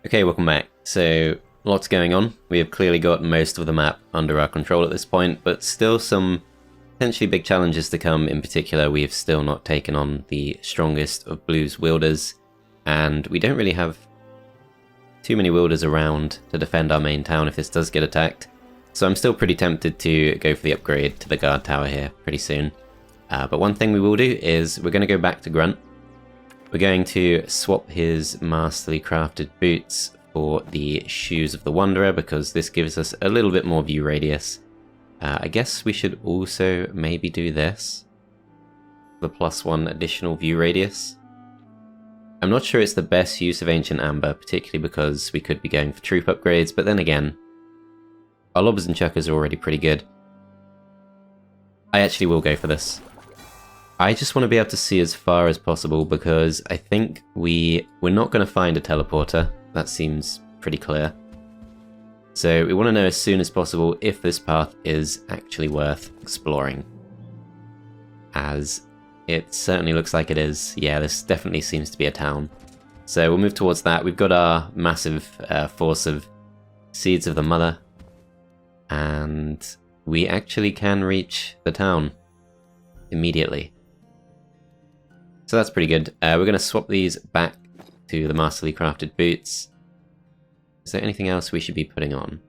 Okay, welcome back. So, lots going on. We have clearly got most of the map under our control at this point, but still some potentially big challenges to come. In particular, we have still not taken on the strongest of Blue's wielders, and we don't really have too many wielders around to defend our main town if this does get attacked. So I'm still pretty tempted to go for the upgrade to the guard tower here pretty soon. But one thing we will do is we're going to go back to Grunt. We're going to swap his masterly crafted boots for the shoes of the Wanderer because this gives us a little bit more view radius. I guess we should also maybe do this. The +1 additional view radius. I'm not sure it's the best use of Ancient Amber, particularly because we could be going for troop upgrades, but then again, our lobbers and chuckers are already pretty good. I actually will go for this. I just want to be able to see as far as possible because I think we're not going to find a teleporter. That seems pretty clear. So we want to know as soon as possible if this path is actually worth exploring. As it certainly looks like it is. Yeah, this definitely seems to be a town. So we'll move towards that. We've got our massive force of Seeds of the Mother. And we actually can reach the town immediately. So that's pretty good. We're going to swap these back to the masterly crafted boots. Is there anything else we should be putting on?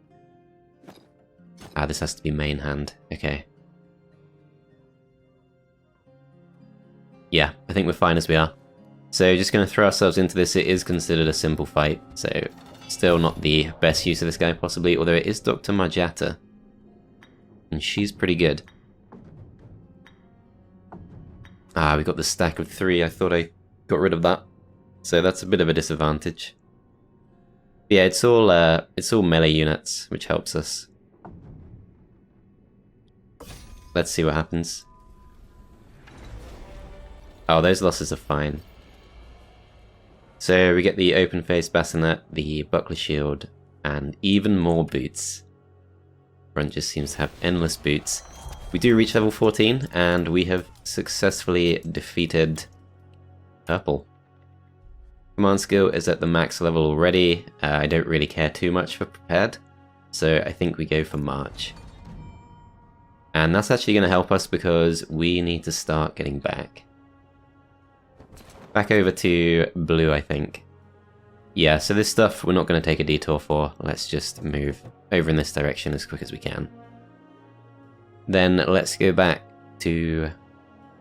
This has to be main hand. Okay. Yeah, I think we're fine as we are. So just going to throw ourselves into this. It is considered a simple fight, so still not the best use of this guy possibly, although it is Dr. Marjata. And she's pretty good. We got the stack of 3. I thought I got rid of that. So that's a bit of a disadvantage. But yeah, it's all melee units, which helps us. Let's see what happens. Oh, those losses are fine. So we get the open face bassinet, the buckler shield, and even more boots. Grunt just seems to have endless boots. We do reach level 14, and we have successfully defeated Purple. Command skill is at the max level already. I don't really care too much for Prepared, so I think we go for March. And that's actually going to help us because we need to start getting back. Back over to Blue, I think. Yeah, so this stuff we're not going to take a detour for. Let's just move over in this direction as quick as we can. Then let's go back to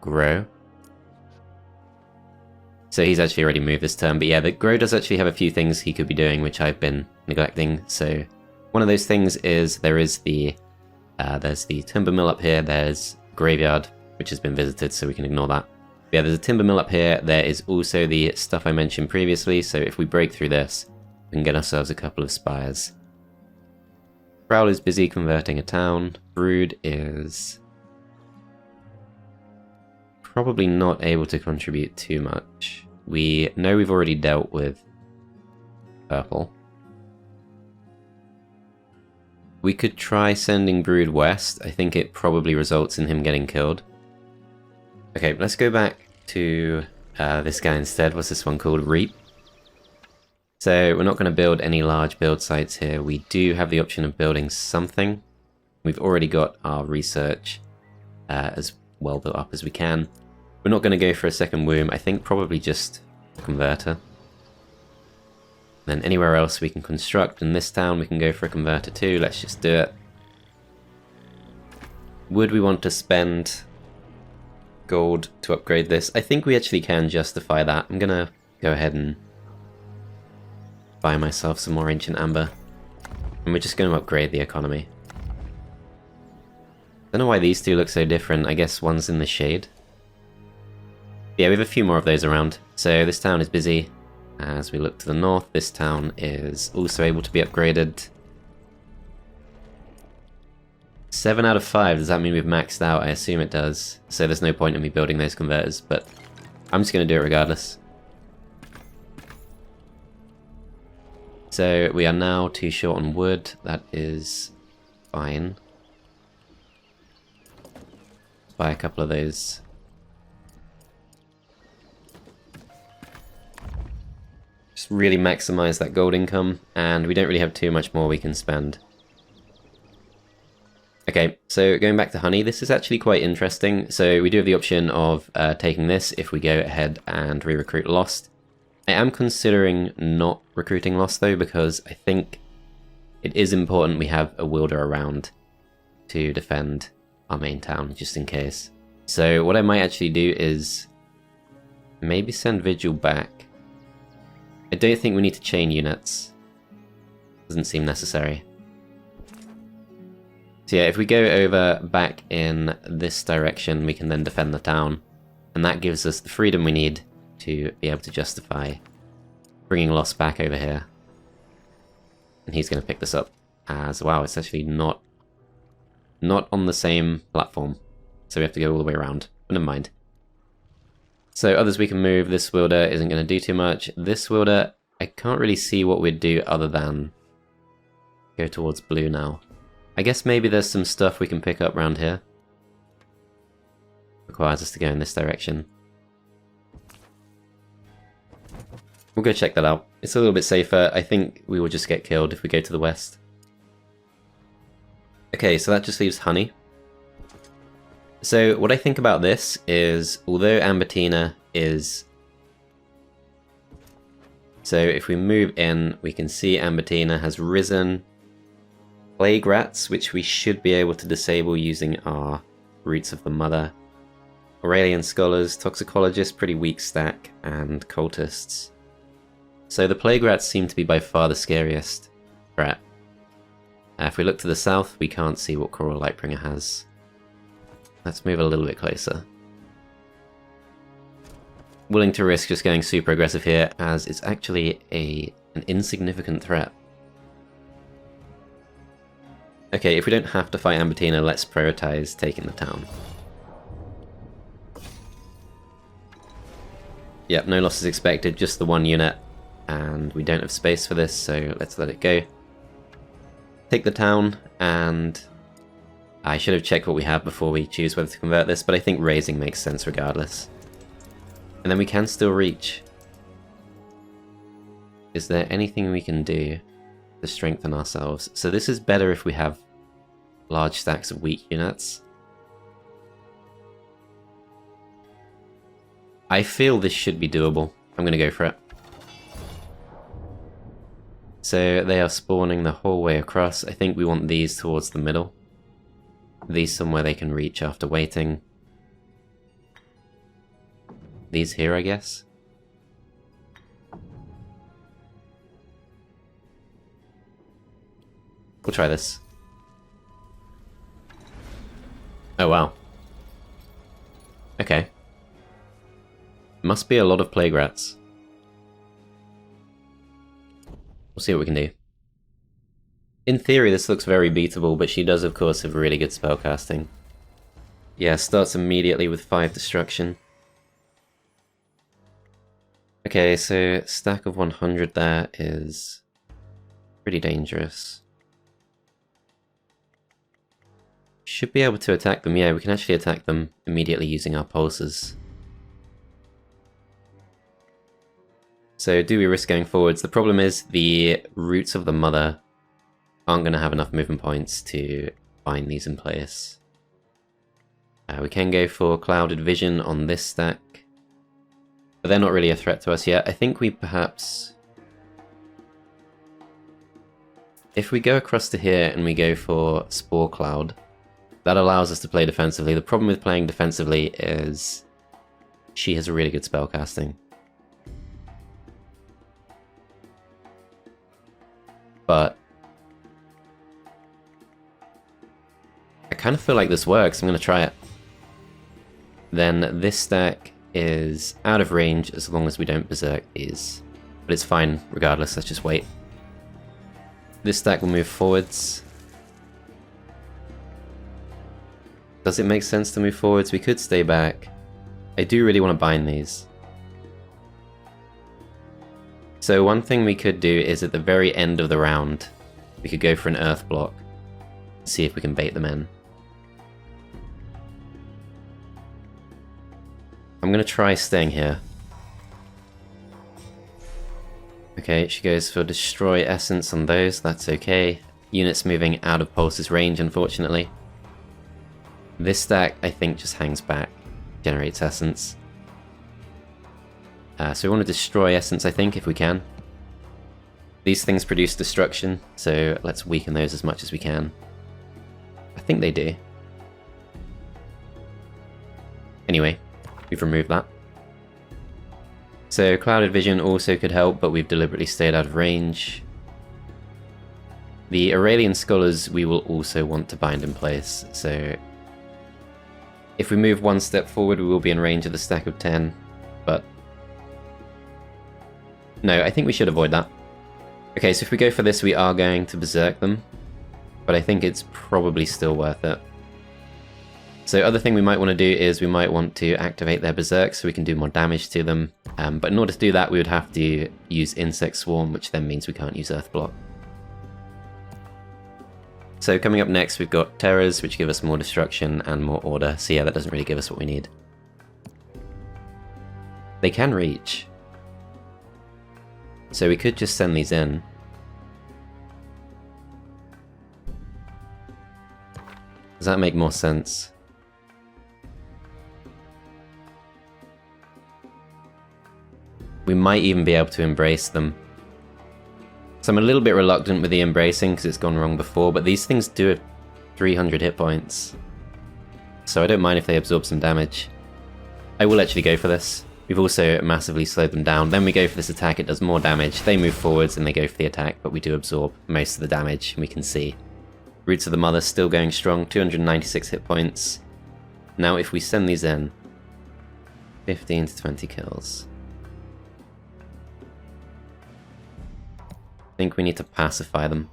Grow. So he's actually already moved this turn, but yeah, the Grow does actually have a few things he could be doing which I've been neglecting. So one of those things is there's the timber mill up here, there's Graveyard, which has been visited, so we can ignore that. But yeah, there's a timber mill up here, there is also the stuff I mentioned previously, so if we break through this, we can get ourselves a couple of spires. Prowl is busy converting a town. Brood is probably not able to contribute too much. We know we've already dealt with Purple. We could try sending Brood west. I think it probably results in him getting killed. Okay, let's go back to this guy instead. What's this one called? Reap. So we're not going to build any large build sites here. We do have the option of building something. We've already got our research as well built up as we can. We're not going to go for a second womb. I think probably just a converter. Then anywhere else we can construct. In this town we can go for a converter too. Let's just do it. Would we want to spend gold to upgrade this? I think we actually can justify that. I'm going to go ahead and buy myself some more Ancient Amber. And we're just going to upgrade the economy. Don't know why these two look so different. I guess one's in the shade. Yeah, we have a few more of those around. So this town is busy. As we look to the north, this town is also able to be upgraded. 7 out of 5. Does that mean we've maxed out? I assume it does. So there's no point in me building those converters, but I'm just going to do it regardless. So we are now too short on wood. That is fine. Buy a couple of those. Let's really maximize that gold income, and we don't really have too much more we can spend. Okay, so going back to honey, this is actually quite interesting. So we do have the option of taking this if we go ahead and re-recruit Lost. I am considering not recruiting Lost though, because I think it is important we have a wielder around to defend our main town, just in case. So what I might actually do is maybe send Vigil back. I don't think we need to chain units. Doesn't seem necessary. So yeah, if we go over back in this direction, we can then defend the town. And that gives us the freedom we need to be able to justify bringing Lost back over here. And he's going to pick this up as, wow, it's actually not on the same platform. So we have to go all the way around, but never mind. So others we can move. This wielder isn't going to do too much. This wielder, I can't really see what we'd do other than go towards blue now. I guess maybe there's some stuff we can pick up around here. Requires us to go in this direction. We'll go check that out. It's a little bit safer. I think we will just get killed if we go to the west. Okay, so that just leaves honey. So what I think about this is, although Ambertina is... So if we move in, we can see Ambertina has risen. Plague rats, which we should be able to disable using our Roots of the Mother. Aurelian Scholars, Toxicologists, pretty weak stack, and Cultists. So the Plague Rats seem to be by far the scariest threat. If we look to the south, we can't see what Coral Lightbringer has. Let's move a little bit closer. Willing to risk just going super aggressive here, as it's actually an insignificant threat. Okay, if we don't have to fight Ambertina, let's prioritize taking the town. Yep, no losses expected, just the one unit, and we don't have space for this, so let's let it go. Take the town, and I should have checked what we have before we choose whether to convert this, but I think raising makes sense regardless. And then we can still reach. Is there anything we can do to strengthen ourselves? So this is better if we have large stacks of weak units. I feel this should be doable. I'm going to go for it. So they are spawning the whole way across. I think we want these towards the middle. These somewhere they can reach after waiting. These here, I guess. We'll try this. Oh wow. Okay. Must be a lot of plague rats. We'll see what we can do. In theory this looks very beatable, but she does of course have really good spellcasting. Yeah, starts immediately with 5 destruction. Okay, so stack of 100 there is pretty dangerous. Should be able to attack them. Yeah, we can actually attack them immediately using our pulses. So do we risk going forwards? The problem is the Roots of the Mother aren't going to have enough movement points to bind these in place. We can go for Clouded Vision on this stack, but they're not really a threat to us yet. I think we perhaps... If we go across to here and we go for Spore Cloud, that allows us to play defensively. The problem with playing defensively is she has a really good spellcasting. But I kind of feel like this works. I'm going to try it. Then this stack is out of range as long as we don't berserk these. But it's fine regardless, let's just wait. This stack will move forwards. Does it make sense to move forwards? We could stay back. I do really want to bind these. So one thing we could do is at the very end of the round, we could go for an earth block, see if we can bait them in. I'm going to try staying here. Okay, she goes for destroy essence on those, that's okay. Units moving out of Pulse's range, unfortunately. This stack, I think, just hangs back, generates essence. So we want to destroy essence, I think, if we can. These things produce destruction, so let's weaken those as much as we can. I think they do. Anyway, we've removed that. So Clouded Vision also could help, but we've deliberately stayed out of range. The Aurelian Scholars we will also want to bind in place, so if we move one step forward we will be in range of the stack of 10, but no, I think we should avoid that. Okay, so if we go for this we are going to berserk them, but I think it's probably still worth it. So other thing we might want to do is we might want to activate their berserk so we can do more damage to them, but in order to do that we would have to use Insect Swarm, which then means we can't use Earth Block. So coming up next we've got Terrors, which give us more destruction and more order, so yeah, that doesn't really give us what we need. They can reach, so we could just send these in. Does that make more sense? We might even be able to embrace them. So I'm a little bit reluctant with the embracing because it's gone wrong before, but these things do have 300 hit points. So I don't mind if they absorb some damage. I will actually go for this. We've also massively slowed them down. Then we go for this attack, it does more damage. They move forwards and they go for the attack, but we do absorb most of the damage, and we can see. Roots of the Mother still going strong, 296 hit points. Now if we send these in, 15 to 20 kills. I think we need to pacify them.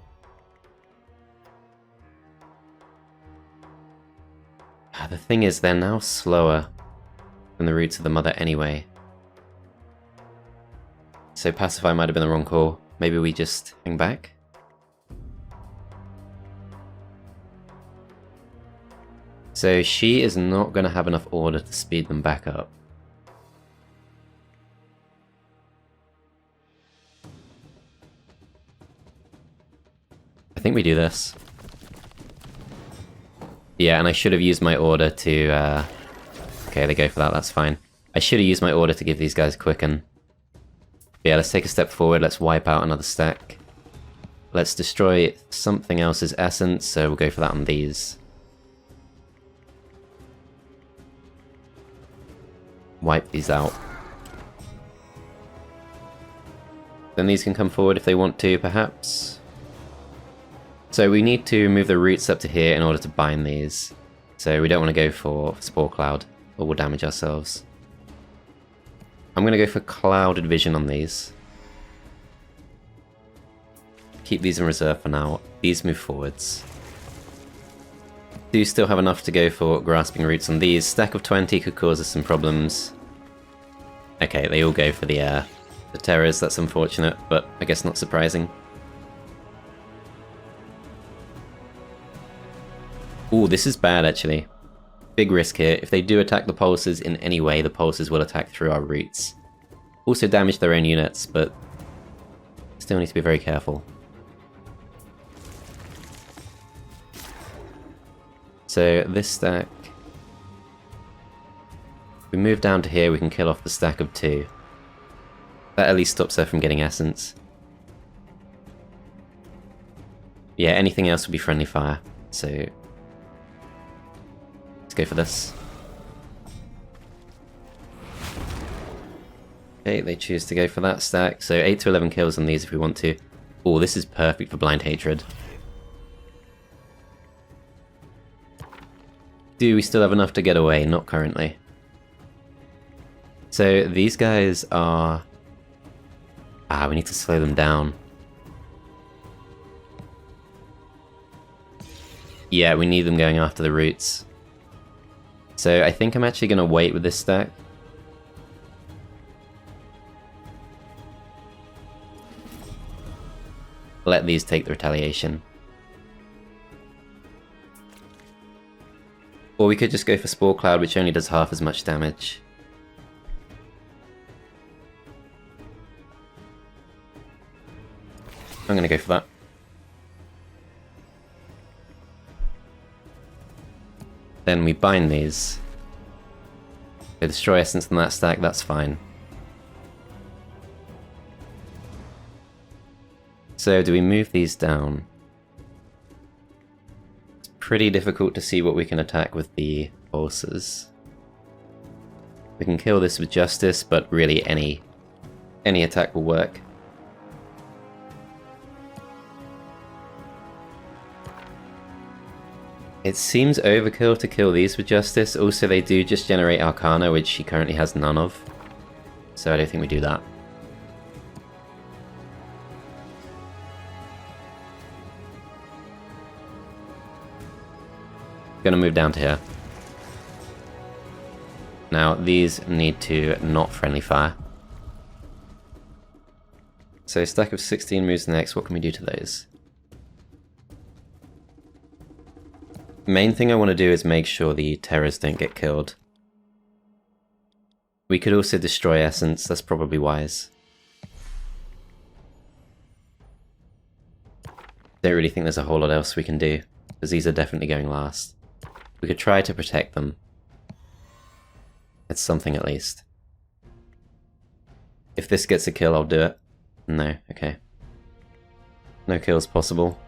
The thing is, they're now slower than the Roots of the Mother anyway. So pacify might have been the wrong call. Maybe we just hang back? So she is not going to have enough order to speed them back up. I think we do this. Yeah, and I should have used my order to... Okay, they go for that, that's fine. I should have used my order to give these guys quicken. Yeah, let's take a step forward, let's wipe out another stack. Let's destroy something else's essence, so we'll go for that on these. Wipe these out. Then these can come forward if they want to, perhaps. So we need to move the roots up to here in order to bind these. So we don't want to go for Spore Cloud, or we'll damage ourselves. I'm going to go for Clouded Vision on these. Keep these in reserve for now. These move forwards. Do still have enough to go for Grasping Roots on these. Stack of 20 could cause us some problems. Okay, they all go for the Terrors, that's unfortunate, but I guess not surprising. Ooh, this is bad actually. Big risk here. If they do attack the pulses in any way, the pulses will attack through our roots. Also damage their own units, but still need to be very careful. So this stack, if we move down to here, we can kill off the stack of 2. That at least stops her from getting essence. Yeah, anything else would be friendly fire, so let's go for this. Okay, they choose to go for that stack, so 8 to 11 kills on these if we want to. Oh, this is perfect for Blind Hatred. Do we still have enough to get away? Not currently. So these guys are... we need to slow them down. Yeah, we need them going after the roots. So I think I'm actually going to wait with this stack. Let these take the retaliation. Or we could just go for Spore Cloud, which only does half as much damage. I'm gonna go for that. Then we bind these. They destroy essence in that stack, that's fine. So do we move these down? It's pretty difficult to see what we can attack with the pulses. We can kill this with justice, but really any attack will work. It seems overkill to kill these with justice. Also, they do just generate Arcana, which she currently has none of. So I don't think we do that. Gonna move down to here. Now, these need to not friendly fire. So, stack of 16 moves next, what can we do to those? Main thing I want to do is make sure the terrors don't get killed. We could also destroy essence, that's probably wise. Don't really think there's a whole lot else we can do, because these are definitely going last. We could try to protect them. It's something at least. If this gets a kill, I'll do it. No, okay. No kills possible.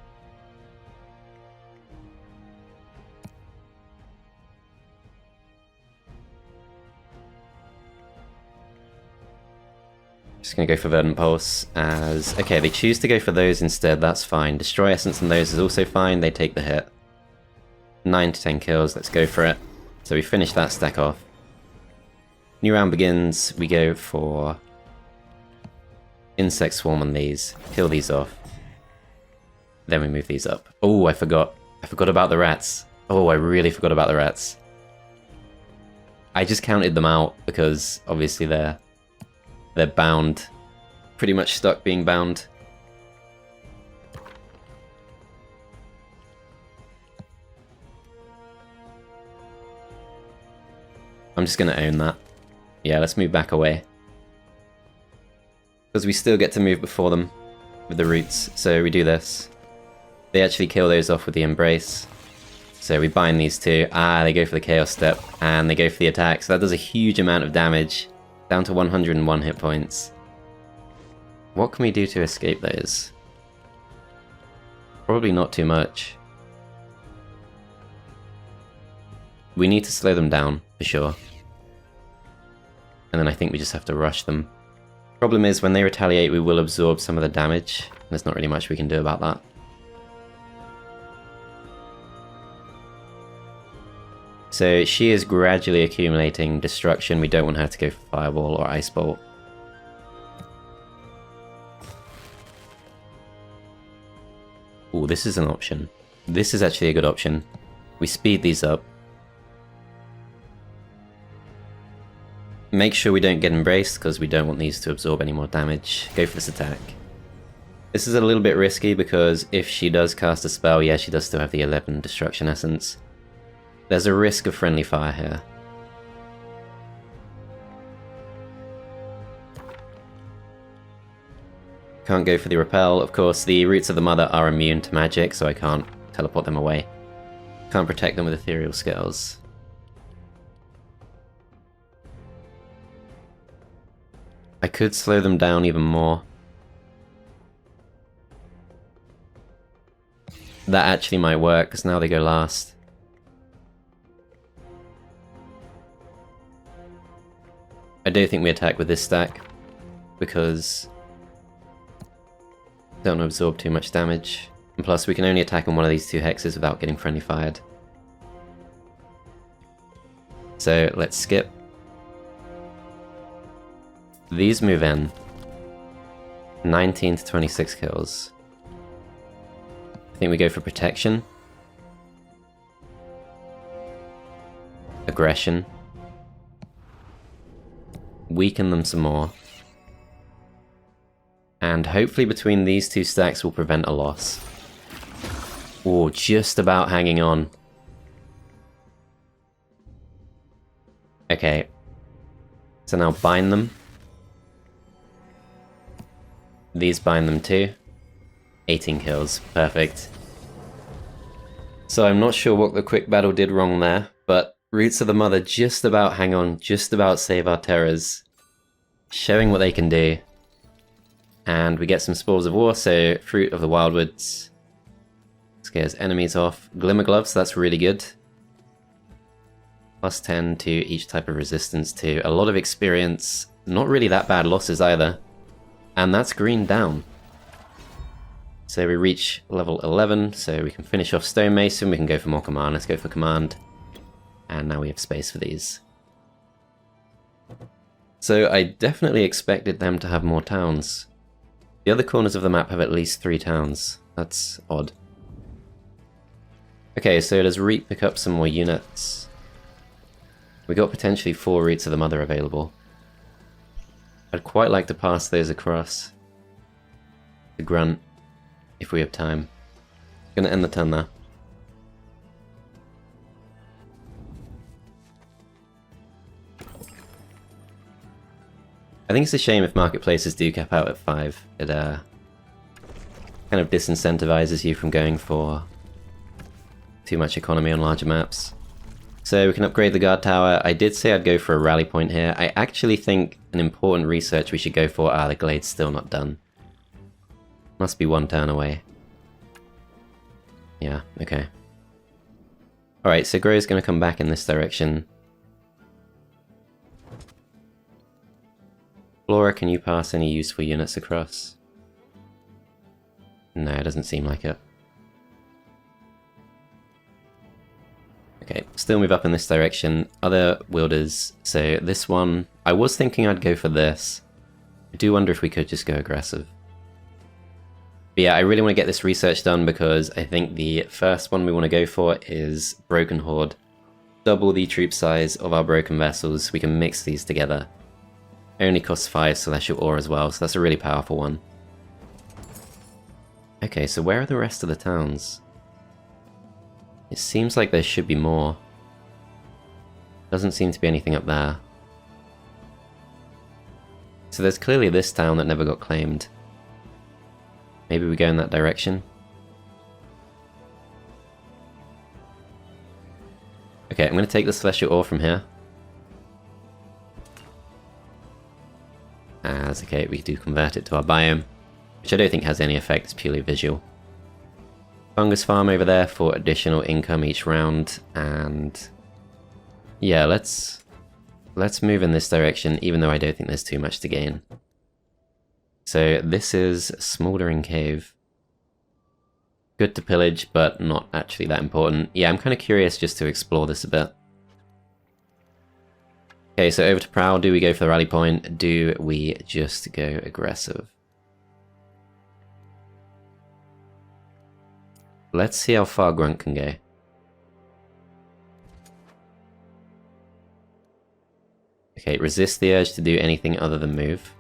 Just gonna go for Verdant Pulse as... Okay, they choose to go for those instead, that's fine. Destroy Essence on those is also fine, they take the hit. 9 to 10 kills, let's go for it. So we finish that stack off. New round begins, we go for... Insect Swarm on these, kill these off. Then we move these up. Oh, I forgot about the rats. Oh, I really forgot about the rats. I just counted them out because obviously they're bound. Pretty much stuck being bound. I'm just gonna own that. Yeah, let's move back away. Because we still get to move before them with the roots, so we do this. They actually kill those off with the Embrace. So we bind these two. Ah, they go for the Chaos Step, and they go for the attack, so that does a huge amount of damage. Down to 101 hit points. What can we do to escape those? Probably not too much. We need to slow them down, for sure. And then I think we just have to rush them. Problem is, when they retaliate, we will absorb some of the damage. There's not really much we can do about that. So she is gradually accumulating destruction. We don't want her to go for Fireball or Ice Bolt. Ooh, this is an option. This is actually a good option. We speed these up. Make sure we don't get embraced, because we don't want these to absorb any more damage. Go for this attack. This is a little bit risky, because if she does cast a spell, yeah, she does still have the 11 Destruction Essence. There's a risk of friendly fire here. Can't go for the repel. Of course, the Roots of the Mother are immune to magic, so I can't teleport them away. Can't protect them with Ethereal Scales. I could slow them down even more. That actually might work, because now they go last. I don't think we attack with this stack, because don't absorb too much damage. And plus we can only attack on one of these two hexes without getting friendly fired. So let's skip. These move in. 19 to 26 kills. I think we go for protection. Aggression. Weaken them some more. And hopefully between these two stacks we'll prevent a loss. Oh, just about hanging on. Okay. So now bind them. These bind them too. 18 kills, perfect. So I'm not sure what the quick battle did wrong there, but Roots of the Mother just about hang on, just about save our terrors. Showing what they can do. And we get some Spores of War, so Fruit of the Wildwoods. Scares enemies off. Glimmer Gloves, that's really good. Plus 10 to each type of resistance too. A lot of experience, not really that bad losses either. And that's green down. So we reach level 11, so we can finish off Stonemason, we can go for more command. Let's go for command. And now we have space for these. So I definitely expected them to have more towns. The other corners of the map have at least 3 towns. That's odd. Okay, so does Reap pick up some more units? We got potentially 4 Roots of the Mother available. I'd quite like to pass those across. The Grunt, if we have time. Gonna end the turn there. I think it's a shame if marketplaces do cap out at 5. It kind of disincentivizes you from going for too much economy on larger maps. So we can upgrade the guard tower. I did say I'd go for a rally point here. I actually think an important research we should go for... the glade's still not done. Must be 1 turn away. Yeah, okay. Alright, so Grow's going to come back in this direction. Flora, can you pass any useful units across? No, it doesn't seem like it. Okay, still move up in this direction. Other wielders. So this one, I was thinking I'd go for this. I do wonder if we could just go aggressive. But yeah, I really want to get this research done because I think the first one we want to go for is Broken Horde. Double the troop size of our broken vessels. We can mix these together. Only costs 5 Celestial Ore as well, so that's a really powerful one. Okay, so where are the rest of the towns? It seems like there should be more. Doesn't seem to be anything up there. So there's clearly this town that never got claimed. Maybe we go in that direction? Okay, I'm going to take the Celestial Ore from here. As, okay, we do convert it to our biome, which I don't think has any effect, it's purely visual. Fungus farm over there for additional income each round, and yeah, let's move in this direction, even though I don't think there's too much to gain. So this is Smouldering Cave. Good to pillage, but not actually that important. Yeah, I'm kind of curious just to explore this a bit. Okay, so over to Prowl. Do we go for the rally point? Do we just go aggressive? Let's see how far Grunt can go. Okay, resist the urge to do anything other than move.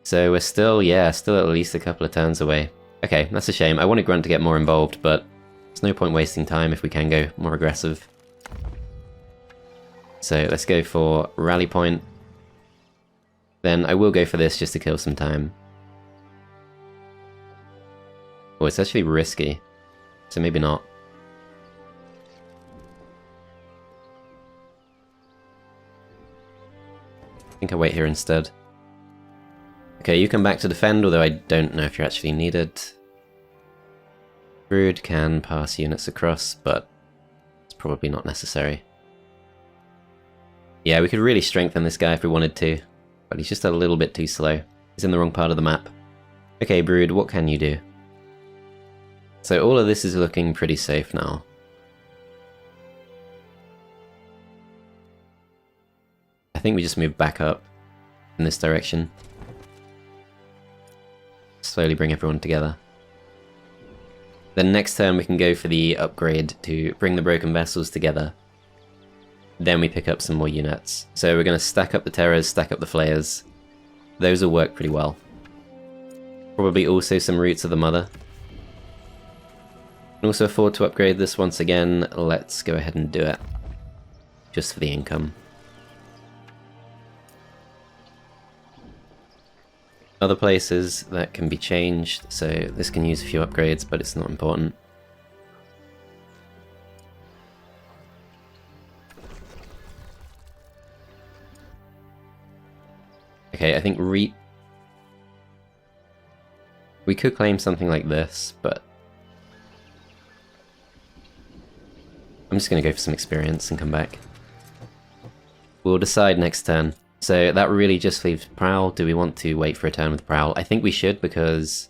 So we're still, yeah, still at least a couple of turns away. Okay, that's a shame. I wanted Grunt to get more involved, but there's no point wasting time if we can go more aggressive. So let's go for rally point. Then I will go for this just to kill some time. Oh, it's actually risky, so maybe not. I think I'll wait here instead. Okay, you come back to defend, although I don't know if you're actually needed. Brood can pass units across, but it's probably not necessary. Yeah, we could really strengthen this guy if we wanted to, but he's just a little bit too slow. He's in the wrong part of the map. Okay, Brood, what can you do? So all of this is looking pretty safe now. I think we just move back up in this direction. Slowly bring everyone together. Then next turn we can go for the upgrade to bring the broken vessels together. Then we pick up some more units. So we're going to stack up the terrors, stack up the flayers. Those will work pretty well. Probably also some Roots of the Mother. Can also afford to upgrade this once again. Let's go ahead and do it. Just for the income. other places that can be changed, so this can use a few upgrades, but it's not important. Okay, I think we could claim something like this, but I'm just going to go for some experience and come back. We'll decide next turn. So that really just leaves Prowl. Do we want to wait for a turn with Prowl? I think we should, because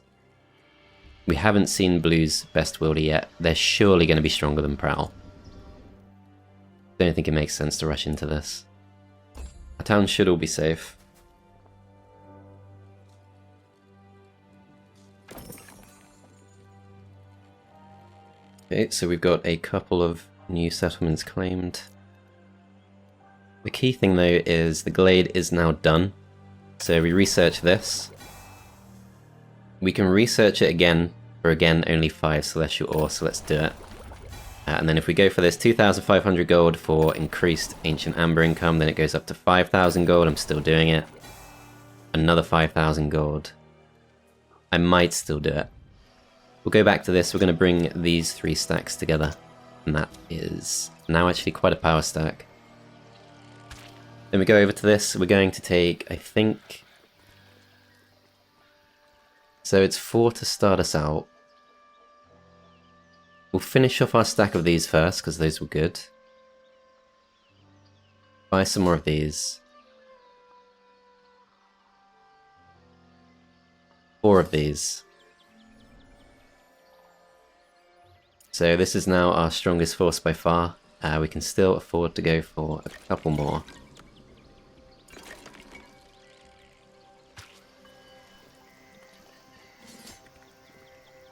we haven't seen Blue's best wielder yet. They're surely going to be stronger than Prowl. Don't think it makes sense to rush into this. Our town should all be safe. Okay, so we've got a couple of new settlements claimed. The key thing though is the glade is now done. So we research this. We can research it again for again only 5 celestial ore, so let's do it. And then if we go for this 2,500 gold for increased ancient amber income, then it goes up to 5,000 gold. I'm still doing it. Another 5,000 gold. I might still do it. We'll go back to this. We're going to bring these 3 stacks together. And that is now actually quite a power stack. Then we go over to this. We're going to take, I think... So it's 4 to start us out. We'll finish off our stack of these first, because those were good. Buy some more of these. 4 of these. So this is now our strongest force by far. We can still afford to go for a couple more.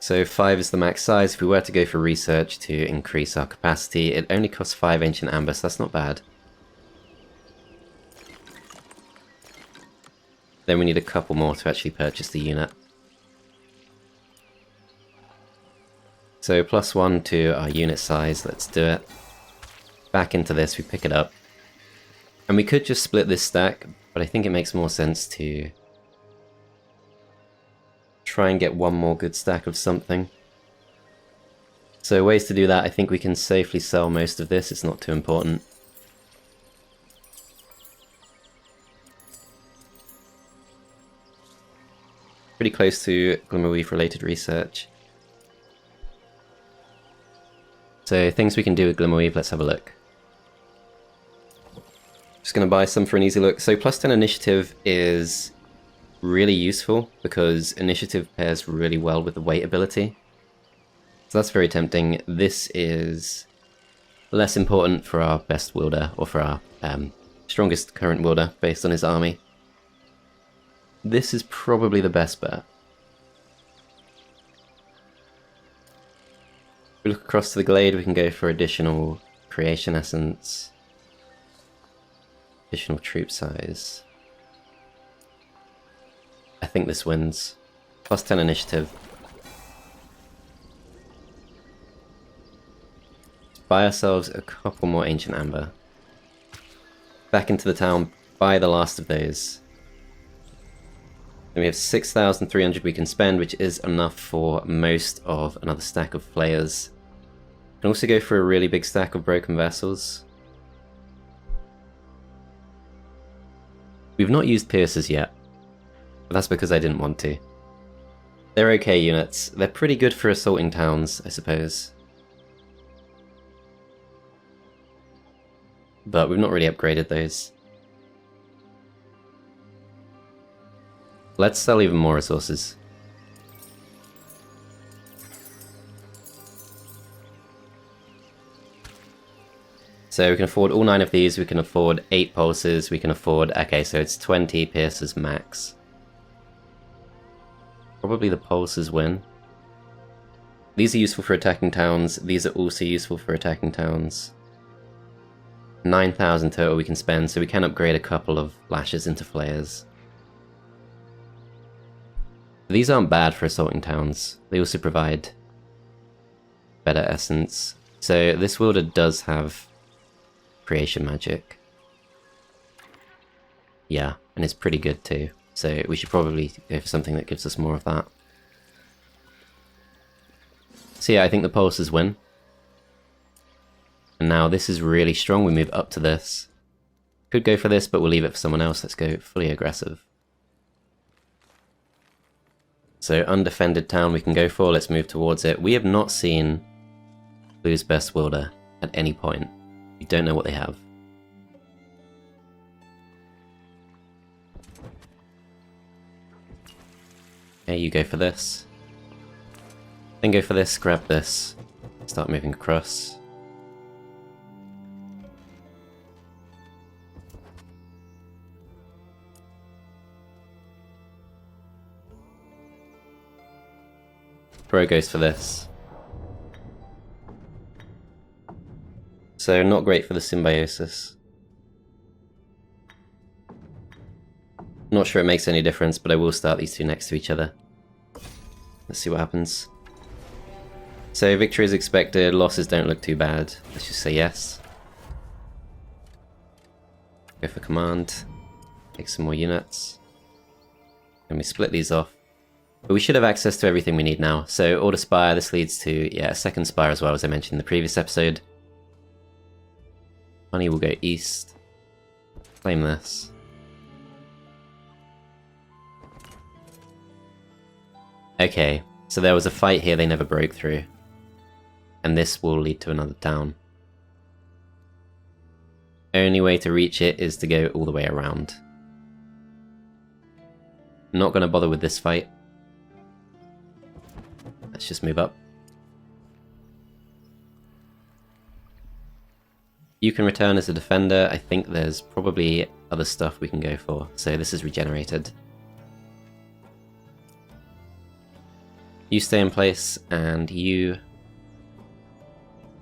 So 5 is the max size. If we were to go for research to increase our capacity, it only costs 5 ancient amber, so that's not bad. Then we need a couple more to actually purchase the unit. So +1 to our unit size, let's do it. Back into this, we pick it up. And we could just split this stack, but I think it makes more sense to try and get one more good stack of something. So ways to do that, I think we can safely sell most of this, it's not too important. Pretty close to Glimmerweave related research. So things we can do with Glimmerweave, let's have a look. Just going to buy some for an easy look. So +10 initiative is really useful because initiative pairs really well with the weight ability. So that's very tempting. This is less important for our best wielder, or for our strongest current wielder based on his army. This is probably the best bet. If we look across to the glade, we can go for additional creation essence, additional troop size. I think this wins. +10 initiative. Let's buy ourselves a couple more ancient amber. Back into the town, buy the last of those. Then we have 6,300 we can spend, which is enough for most of another stack of flayers. Can also go for a really big stack of broken vessels. We've not used piercers yet, but that's because I didn't want to. They're okay units. They're pretty good for assaulting towns, I suppose. But we've not really upgraded those. Let's sell even more resources. So we can afford all 9 of these, we can afford 8 pulses, we can afford... Okay, so it's 20 pierces max. Probably the pulses win. These are useful for attacking towns, these are also useful for attacking towns. 9,000 total we can spend, so we can upgrade a couple of lashes into flayers. These aren't bad for assaulting towns, they also provide better essence. So this wielder does have creation magic. Yeah, and it's pretty good too. so we should probably go for something that gives us more of that. So yeah, I think the pulses win. And now this is really strong, we move up to this. Could go for this, but we'll leave it for someone else. Let's go fully aggressive. So undefended town we can go for, let's move towards it. We have not seen Blue's best wielder at any point. We don't know what they have. Okay, you go for this. Then go for this, grab this. Start moving across. Bro goes for this. So not great for the symbiosis. Not sure it makes any difference, but I will start these two next to each other. Let's see what happens. So victory is expected, losses don't look too bad. Let's just say yes. Go for command. Take some more units. And we split these off. But we should have access to everything we need now. So order spire, this leads to, yeah, a second spire as well, as I mentioned in the previous episode. Money will go east. Claim this. Okay, so there was a fight here they never broke through. And this will lead to another town. Only way to reach it is to go all the way around. Not gonna bother with this fight. Let's just move up. You can return as a defender. I think there's probably other stuff we can go for. So this is regenerated. You stay in place and you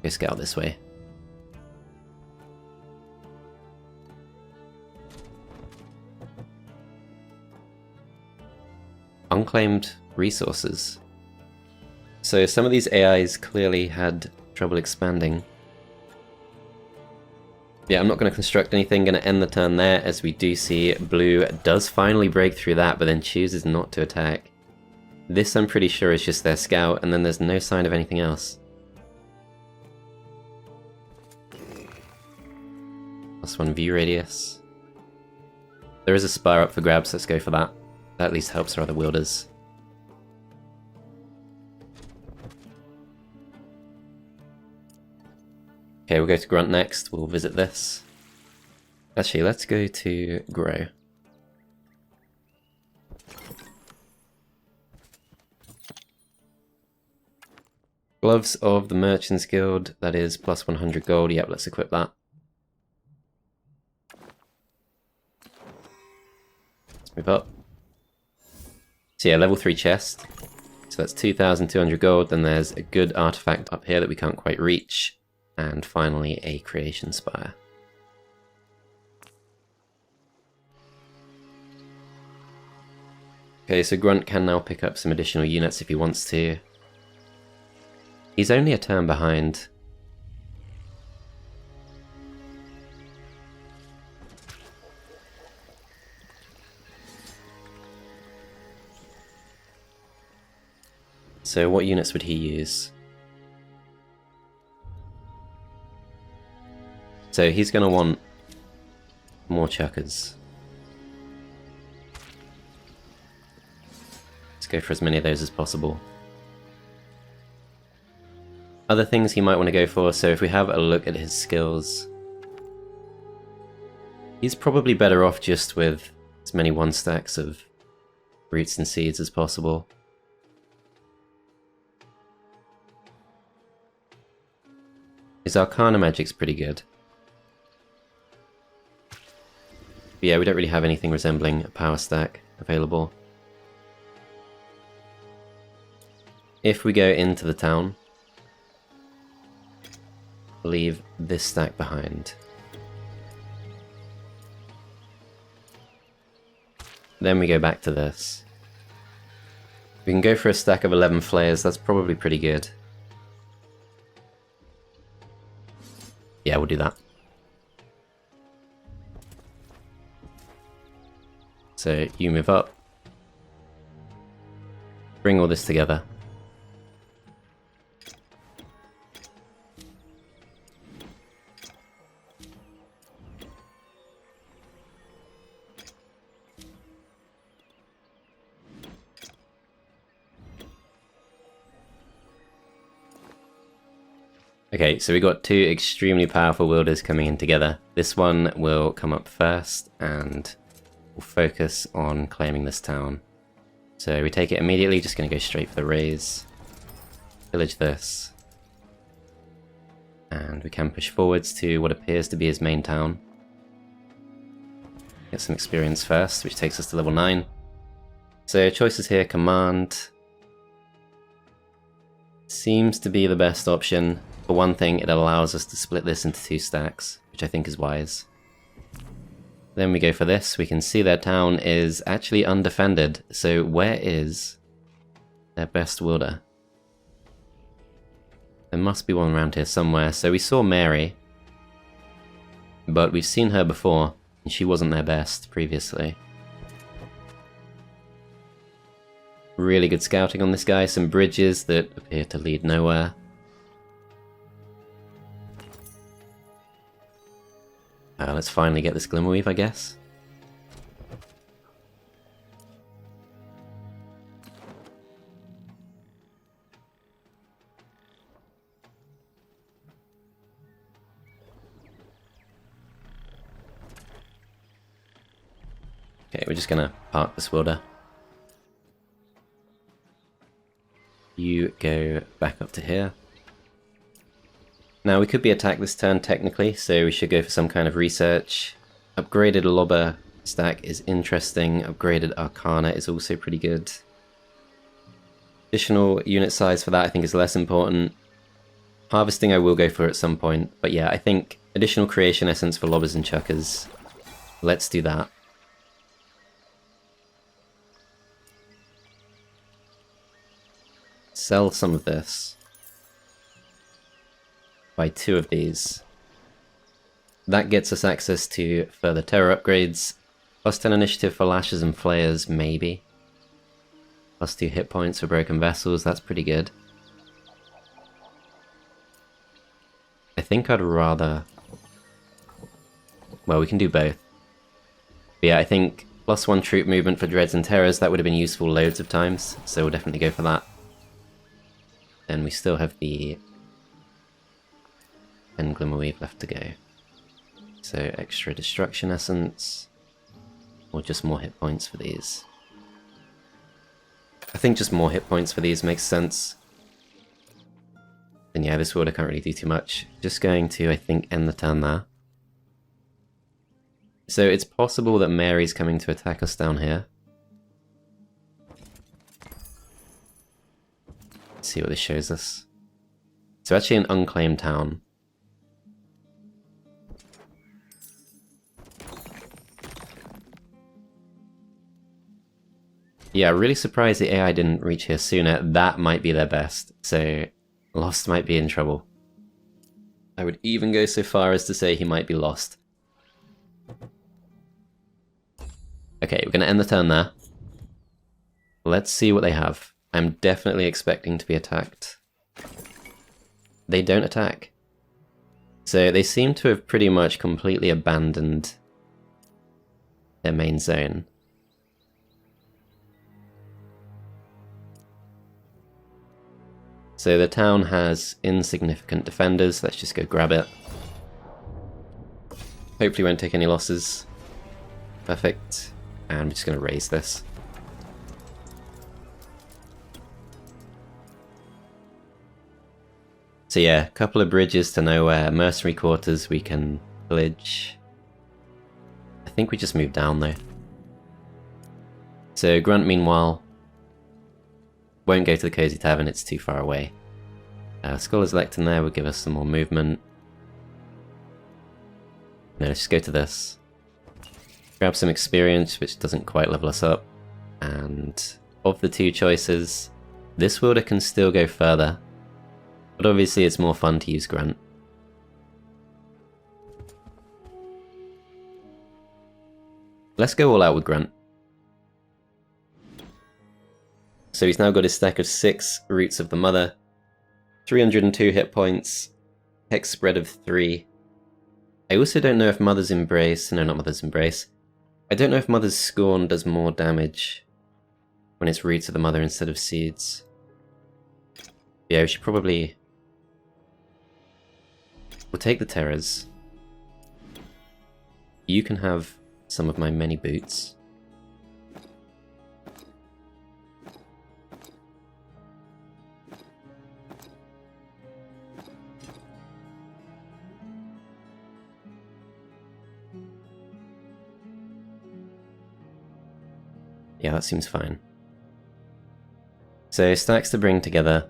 go scout this way. Unclaimed resources. So some of these AIs clearly had trouble expanding. Yeah, I'm not going to construct anything, going to end the turn there, as we do see Blue does finally break through that, but then chooses not to attack. This I'm pretty sure is just their scout, and then there's no sign of anything else. +1 view radius. There is a spire up for grabs, let's go for that. That at least helps our other wielders. Okay, we'll go to Grunt next, we'll visit this. Actually, let's go to Grow. Gloves of the Merchants Guild, that is +100 gold, yep, let's equip that. Let's move up. So yeah, level 3 chest. So that's 2,200 gold, then there's a good artifact up here that we can't quite reach. And finally, a creation spire. Okay, so Grunt can now pick up some additional units if he wants to. He's only a turn behind. So what units would he use? So he's going to want more chuckers. Let's go for as many of those as possible. Other things he might want to go for, so if we have a look at his skills, he's probably better off just with as many 1-stacks of roots and seeds as possible. His Arcana magic's pretty good. But yeah, we don't really have anything resembling a power stack available. If we go into the town, leave this stack behind. Then we go back to this. We can go for a stack of 11 flares, that's probably pretty good. Yeah, we'll do that. So you move up. Bring all this together. Okay, so we got two extremely powerful wielders coming in together. This one will come up first and we'll focus on claiming this town. So we take it immediately, just going to go straight for the raise. Pillage this. And we can push forwards to what appears to be his main town. Get some experience first, which takes us to level 9. So choices here, command. Seems to be the best option. For one thing, it allows us to split this into 2 stacks, which I think is wise. Then we go for this. We can see their town is actually undefended. So where is their best wielder? There must be one around here somewhere. So we saw Mary, but we've seen her before, and she wasn't their best previously. Really good scouting on this guy. Some bridges that appear to lead nowhere. Let's finally get this Glimmerweave, I guess. Okay, we're just gonna park this wielder. You go back up to here. Now we could be attacked this turn technically, so we should go for some kind of research. Upgraded Lobber stack is interesting, upgraded Arcana is also pretty good. Additional unit size for that I think is less important. Harvesting I will go for at some point, but yeah, I think additional creation essence for Lobbers and Chuckers. Let's do that. Sell some of this. Buy 2 of these. That gets us access to further terror upgrades. Plus 10 initiative for lashes and flayers, maybe. Plus 2 hit points for broken vessels, that's pretty good. I think I'd rather... Well, we can do both. But yeah, I think plus 1 troop movement for dreads and terrors, that would have been useful loads of times, so we'll definitely go for that. Then we still have the 10 Glimmerweave left to go. So extra destruction essence, or just more hit points for these. I think just more hit points for these makes sense. And yeah, this wielder can't really do too much. Just going to, I think, end the turn there. So it's possible that Mary's coming to attack us down here. Let's see what this shows us. So actually an unclaimed town. Yeah, really surprised the AI didn't reach here sooner. That might be their best, so Lost might be in trouble. I would even go so far as to say he might be lost. Okay, we're going to end the turn there. Let's see what they have. I'm definitely expecting to be attacked. They don't attack. So they seem to have pretty much completely abandoned their main zone. So the town has insignificant defenders. Let's just go grab it. Hopefully won't take any losses. Perfect. And I'm just going to raise this. So yeah, a couple of bridges to nowhere. Mercenary quarters we can pillage. I think we just move down though. So Grunt meanwhile won't go to the Cozy Tavern, it's too far away. Scholar's Lectern there will give us some more movement. No, let's just go to this. Grab some experience, which doesn't quite level us up. And of the 2 choices, this wielder can still go further. But obviously it's more fun to use Grunt. Let's go all out with Grunt. So he's now got his stack of 6 Roots of the Mother, 302 hit points, hex spread of 3. I also don't know if Mother's Embrace, no, not Mother's Embrace. I don't know if Mother's Scorn does more damage when it's Roots of the Mother instead of Seeds. Yeah, we should probably... We'll take the Terrors. You can have some of my many boots. Yeah, that seems fine. So, stacks to bring together.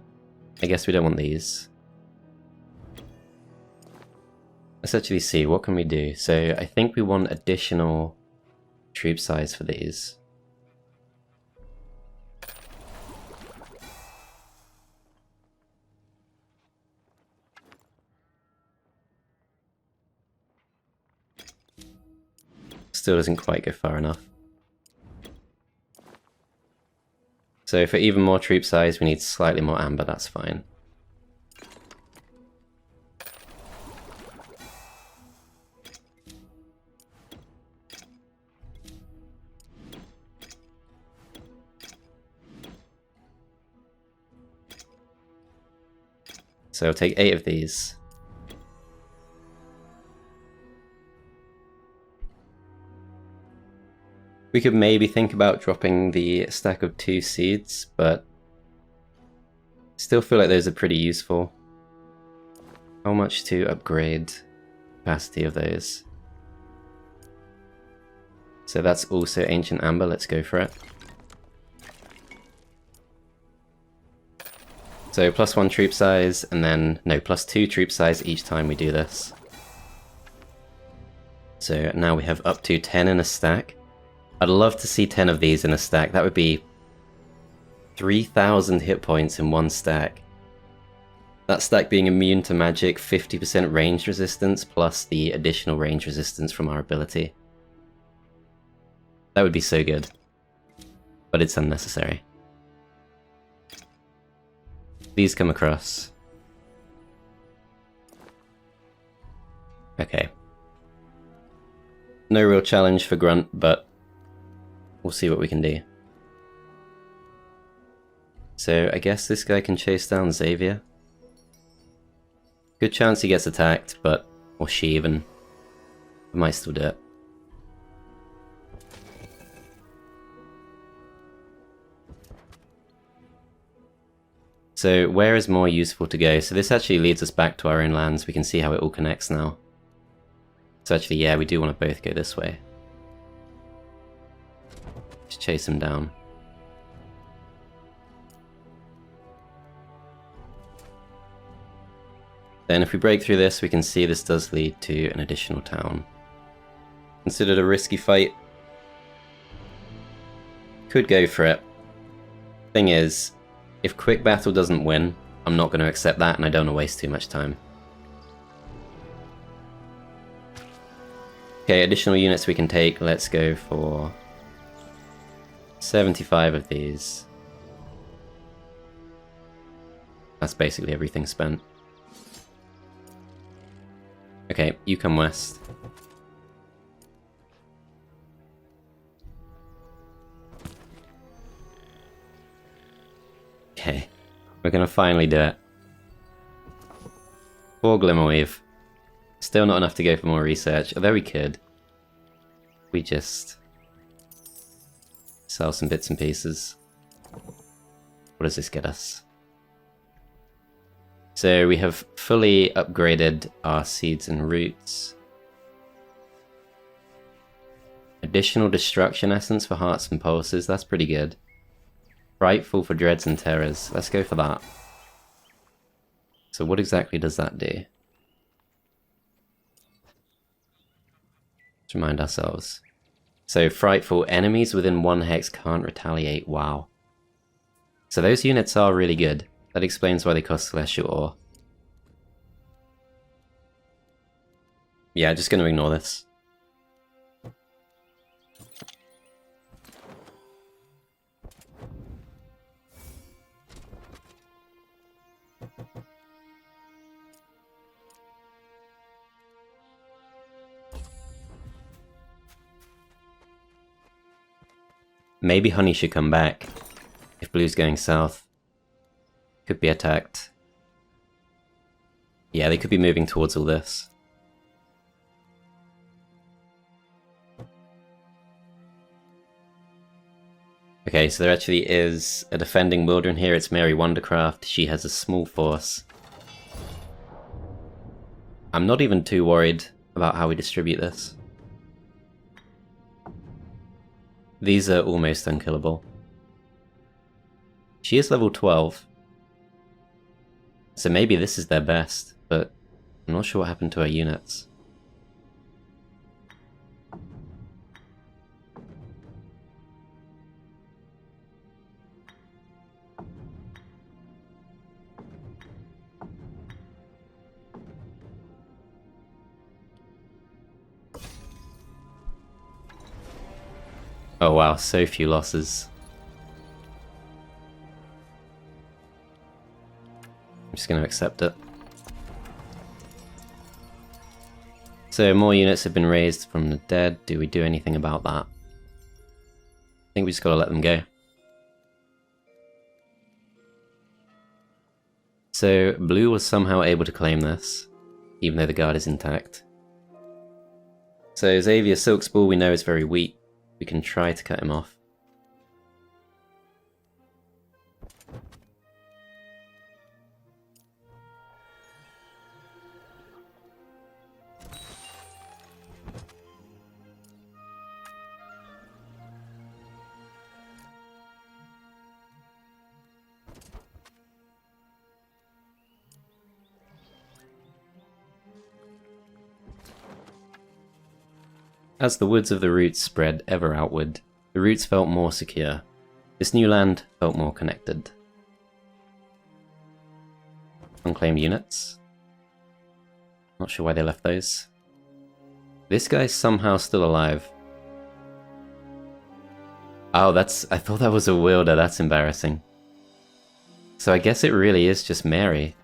I guess we don't want these. Let's actually see, what can we do? So, I think we want additional troop size for these. Still doesn't quite go far enough. So for even more troop size, we need slightly more amber, that's fine. So I'll take 8 of these. We could maybe think about dropping the stack of 2 seeds, but still feel like those are pretty useful. How much to upgrade capacity of those? So that's also Ancient Amber, let's go for it. So +1 troop size, and then, no, +2 troop size each time we do this. So now we have up to 10 in a stack. I'd love to see 10 of these in a stack. That would be 3,000 hit points in one stack. That stack being immune to magic, 50% range resistance, plus the additional range resistance from our ability. That would be so good. But it's unnecessary. These come across. Okay. No real challenge for Grunt, but we'll see what we can do. So I guess this guy can chase down Xavier. Good chance he gets attacked, but... or she even. I might still do it. So where is more useful to go? So this actually leads us back to our own lands. We can see how it all connects now. So actually, yeah, we do want to both go this way. Just chase him down. Then if we break through this, we can see this does lead to an additional town. Considered a risky fight. Could go for it. Thing is, if quick battle doesn't win, I'm not going to accept that, and I don't want to waste too much time. Okay, additional units we can take. Let's go for 75 of these. That's basically everything spent. Okay, you come west. Okay, we're gonna finally do it. 4 Glimmerweave. Still not enough to go for more research, although we could. We just sell some bits and pieces. What does this get us? So we have fully upgraded our seeds and roots. Additional destruction essence for hearts and pulses, that's pretty good. Frightful for dreads and terrors, let's go for that. So what exactly does that do? Let's remind ourselves. So frightful, enemies within 1 hex can't retaliate, wow. So those units are really good. That explains why they cost Celestial Ore. Yeah, just gonna ignore this. Maybe Honey should come back. If Blue's going south. Could be attacked. Yeah, they could be moving towards all this. Okay, so there actually is a defending wielder in here. It's Mary Wondercraft. She has a small force. I'm not even too worried about how we distribute this. These are almost unkillable. She is level 12. So maybe this is their best, but I'm not sure what happened to her units. Oh wow, so few losses. I'm just going to accept it. So more units have been raised from the dead. Do we do anything about that? I think we just got to let them go. So Blue was somehow able to claim this, even though the guard is intact. So Xavier Silkspool we know is very weak. We can try to cut him off. As the woods of the roots spread ever outward, the roots felt more secure. This new land felt more connected. Unclaimed units. Not sure why they left those. This guy's somehow still alive. Oh, I thought that was a wielder, that's embarrassing. So I guess it really is just Mary.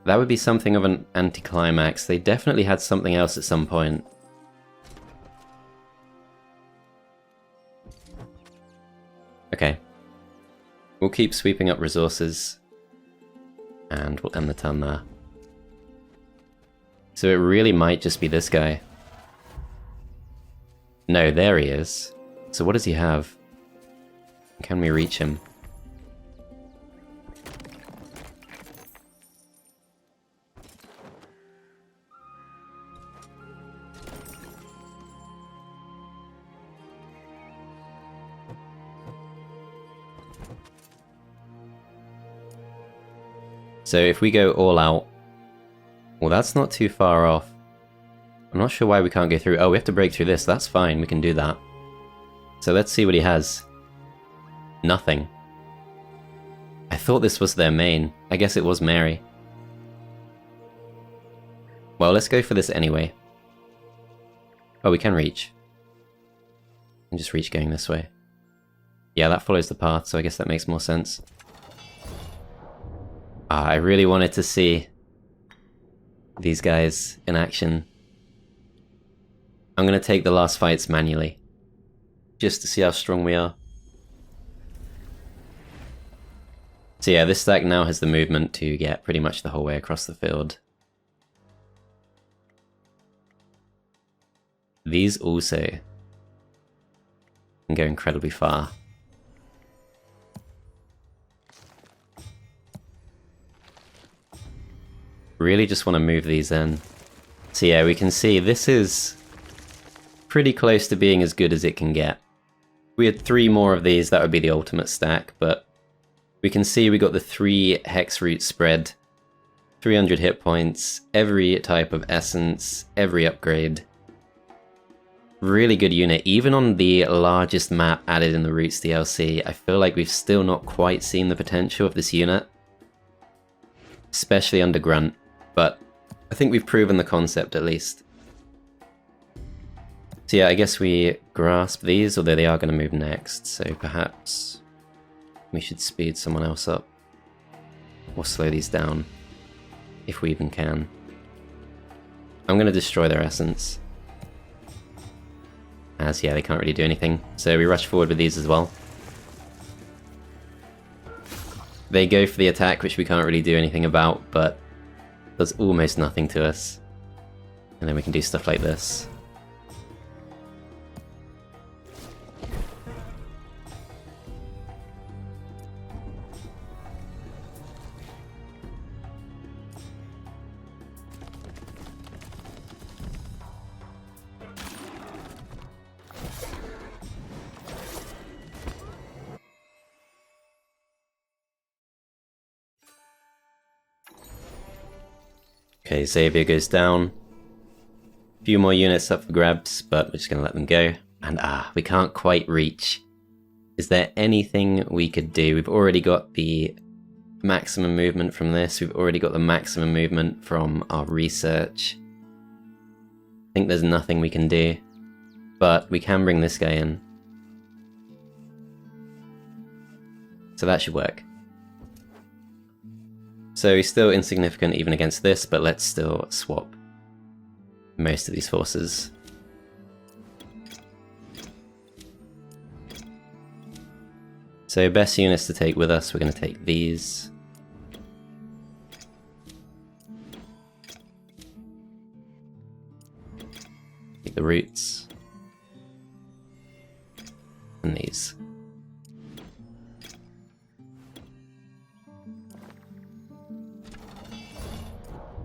That would be something of an anticlimax. They definitely had something else at some point. Okay. We'll keep sweeping up resources. And we'll end the turn there. So it really might just be this guy. No, there he is. So what does he have? Can we reach him? So if we go all out, well that's not too far off. I'm not sure why we can't go through. Oh, we have to break through this. That's fine, we can do that. So let's see what he has. Nothing. I thought this was their main. I guess it was Mary. Well, let's go for this anyway. Oh, we can reach. We can just reach going this way. Yeah, that follows the path, so I guess that makes more sense. I really wanted to see these guys in action. I'm going to take the last fights manually, just to see how strong we are. So yeah, this stack now has the movement to get pretty much the whole way across the field. These also can go incredibly far. Really just want to move these in. So yeah, we can see this is pretty close to being as good as it can get. If we had 3 more of these, that would be the ultimate stack, but we can see we got the 3 hex root spread, 300 hit points, every type of essence, every upgrade. Really good unit. Even on the largest map added in the Roots DLC, I feel like we've still not quite seen the potential of this unit. Especially under Grunt. But I think we've proven the concept at least. So yeah, I guess we grasp these, although they are going to move next, so perhaps we should speed someone else up. Or slow these down, if we even can. I'm going to destroy their essence. as yeah, they can't really do anything. So we rush forward with these as well. They go for the attack, which we can't really do anything about, but does almost nothing to us. And then we can do stuff like this. Okay, Xavier goes down. A few more units up for grabs, but we're just going to let them go. And we can't quite reach. Is there anything we could do? We've already got the maximum movement from this. We've already got the maximum movement from our research. I think there's nothing we can do. But we can bring this guy in. So that should work. So he's still insignificant even against this, but let's still swap most of these forces. So best units to take with us, we're going to take these. Take the roots. And these.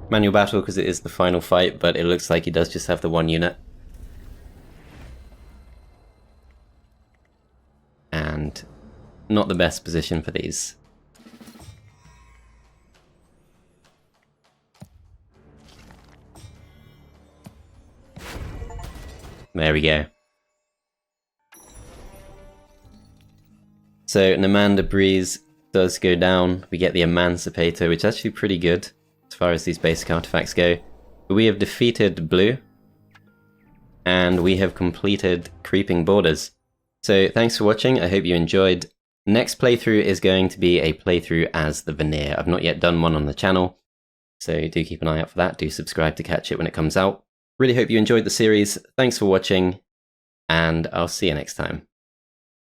Manual battle because it is the final fight, but it looks like he does just have the one unit. And not the best position for these. There we go. So Namanda Breeze does go down. We get the Emancipator, which is actually pretty good as far as these basic artifacts go. But we have defeated Blue, and we have completed Creeping Borders. So thanks for watching, I hope you enjoyed. Next playthrough is going to be a playthrough as the Veneer. I've not yet done one on the channel, so do keep an eye out for that. Do subscribe to catch it when it comes out. Really hope you enjoyed the series, thanks for watching, and I'll see you next time.